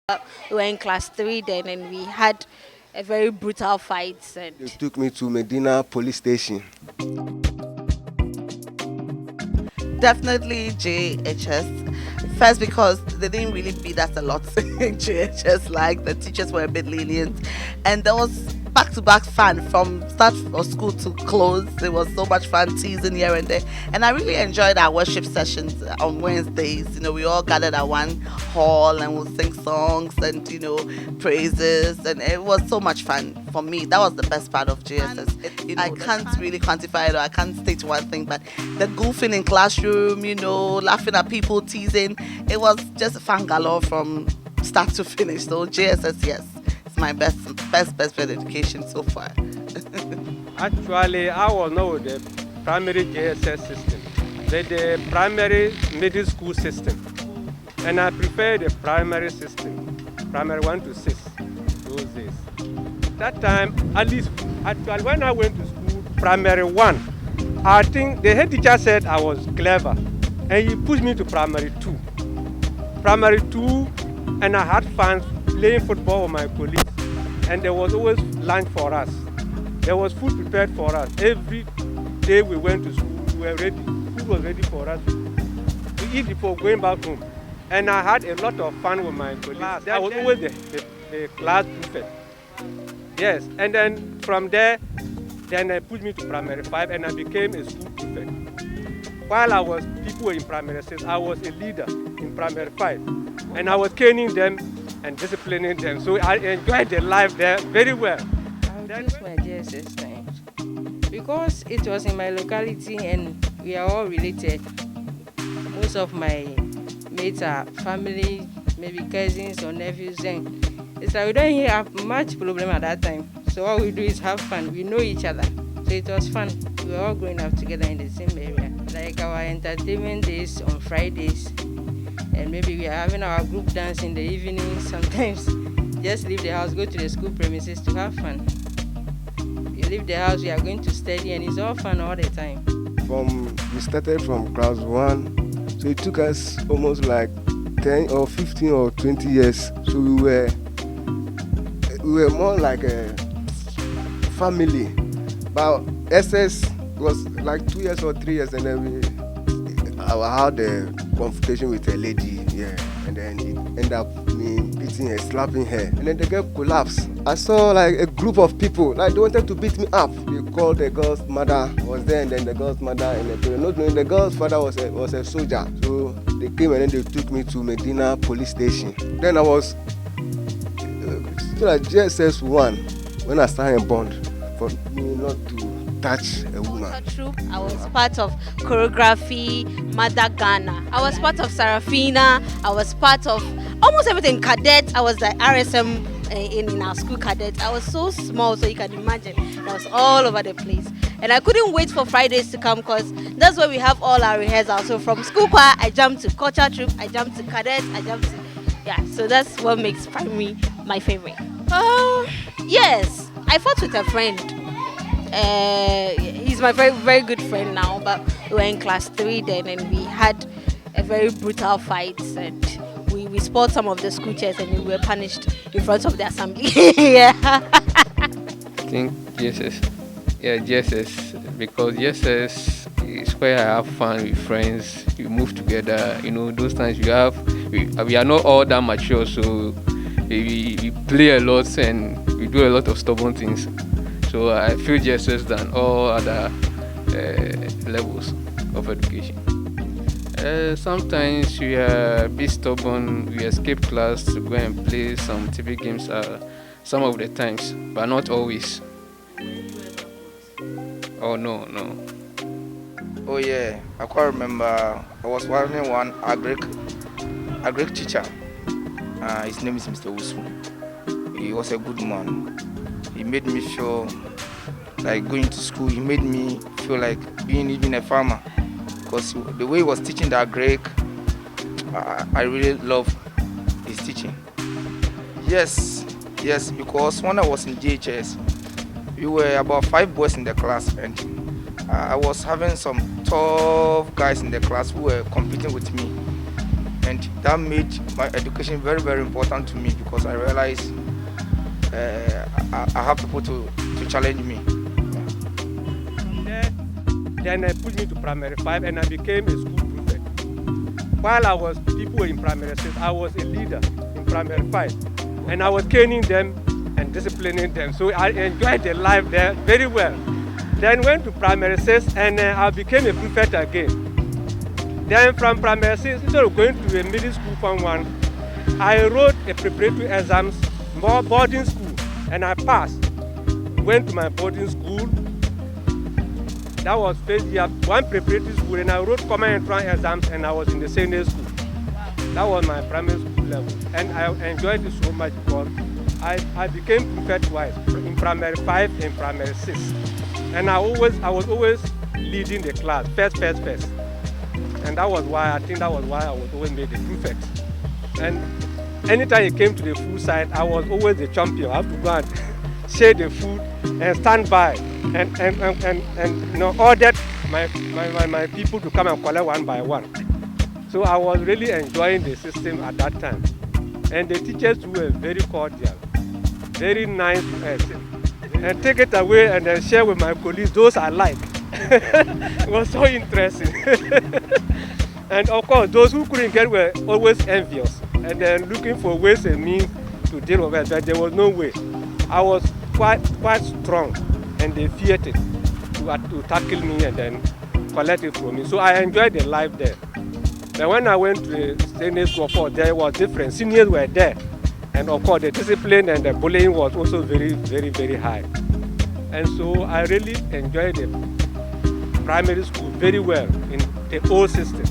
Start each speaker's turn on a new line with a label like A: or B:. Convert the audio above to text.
A: We were in class 3 then, and we had a very brutal fight. And
B: They took me to Medina police station.
C: Definitely JHS. First, because they didn't really beat us a lot in JHS, like the teachers were a bit lenient, and there was back-to-back fun from start of school to close. It was so much fun teasing here and there, and I really enjoyed our worship sessions on Wednesdays. We all gathered at one hall and we'll sing songs and praises, and it was so much fun for me. That was the best part of JSS. I can't really quantify it, or I can't state one thing, but the goofing in classroom, laughing at people, teasing, it was just fun galore from start to finish. So JSS, yes, it's my best education so far.
D: Actually, I was know the primary JSS system, the primary middle school system, and I prefer the primary system, primary 1 to 6, those days. That time, at least, actually, when I went to school, primary 1, I think the head teacher said I was clever, and he pushed me to primary 2. Primary 2, and I had fun playing football with my colleagues, and there was always lunch for us. There was food prepared for us. Every day we went to school, we were ready. Food was ready for us to eat before going back home. And I had a lot of fun with my colleagues. I was always the class prefect. Yes, and then from there, then they put me to primary 5 and I became a school prefect. While people were in primary 6, I was a leader in primary 5. And I was caning them and disciplining them. So I enjoyed the life there very well.
E: That's my JSS times because it was in my locality and we are all related. Most of my mates are family, maybe cousins or nephews, and it's like we don't have much problem at that time. So all we do is have fun. We know each other, so it was fun. We were all growing up together in the same area. Like our entertainment days on Fridays, and maybe we are having our group dance in the evening. Sometimes just leave the house, go to the school premises to have fun. You leave the house, we are going to study, and it's all fun all the time.
B: We started from class 1, so it took us almost like 10 or 15 or 20 years. So we were more like a family. But SS was like 2 years or 3 years, and then I had a confrontation with a lady, yeah, and then it ended up me beating her, slapping her, and then the girl collapsed. I saw like a group of people, like they wanted to beat me up. They called the girl's mother, was there, and then the girl's mother, and not knowing the girl's father was a soldier. So they came and then they took me to Medina police station. Then I was still at JSS 1 when I signed a bond for me not to touch a woman.
A: I was part of choreography, Mother Ghana. I was part of Sarafina. I was part of almost everything. Cadet. I was like RSM in our school cadet. I was so small, so you can imagine. I was all over the place. And I couldn't wait for Fridays to come because that's where we have all our rehearsals. So from school choir, I jumped to culture troop, I jumped to cadet, so that's what makes primary my favorite. Yes, I fought with a friend. He's my very, very good friend now, but we were in class 3 then, and we had a very brutal fight, and we spoiled some of the school chairs, and we were punished in front of the assembly. Yeah.
F: I think JSS. Yeah, JSS, because JSS is where I have fun with friends. We move together. Those times we are not all that mature, so we play a lot and we do a lot of stubborn things. So I feel JSS than all other levels of education. Sometimes we are a bit stubborn. We escape class to go and play some TV games some of the times, but not always. Oh, no.
G: Oh yeah, I quite remember I was having one agric teacher. His name is Mr. Wusu. He was a good man. He made me feel like going to school. He made me feel like being even a farmer. Because the way he was teaching the agric, I really love his teaching. Yes, because when I was in JHS, we were about 5 boys in the class, and I was having some tough guys in the class who were competing with me. and that made my education very, very important to me because I realized I have people to challenge me.
D: Then they put me to primary 5 and I became a school prefect. While I was people in primary 6, I was a leader in primary 5 and I was caning them and disciplining them. So I enjoyed the life there very well. Then went to primary 6 and I became a prefect again. Then from primary 6, instead of going to a middle school Form 1, I wrote a preparatory exams, more boarding school, and I passed. Went to my boarding school. That was first year, one preparatory school, and I wrote common entrance exams, and I was in the senior school. That was my primary school level, and I enjoyed it so much because I became prefect twice, in primary 5 and primary 6. And I was always leading the class, first. And that was why, I think that was why I was always made the prefect. And anytime it came to the food side, I was always the champion. I have to go and share the food and stand by and order my people to come and collect one by one. So I was really enjoying the system at that time. And the teachers were very cordial, very nice to us. And take it away and then share with my colleagues those I like. It was so interesting. And of course, those who couldn't get were always envious and then looking for ways and means to deal with it, but there was no way. I was quite strong and they feared it to tackle me and then collect it from me. So I enjoyed the life there. Then when I went to the senior school, there was different. Seniors were there. And of course, the discipline and the bullying was also very, very, very high. And so I really enjoyed the primary school very well in the old system.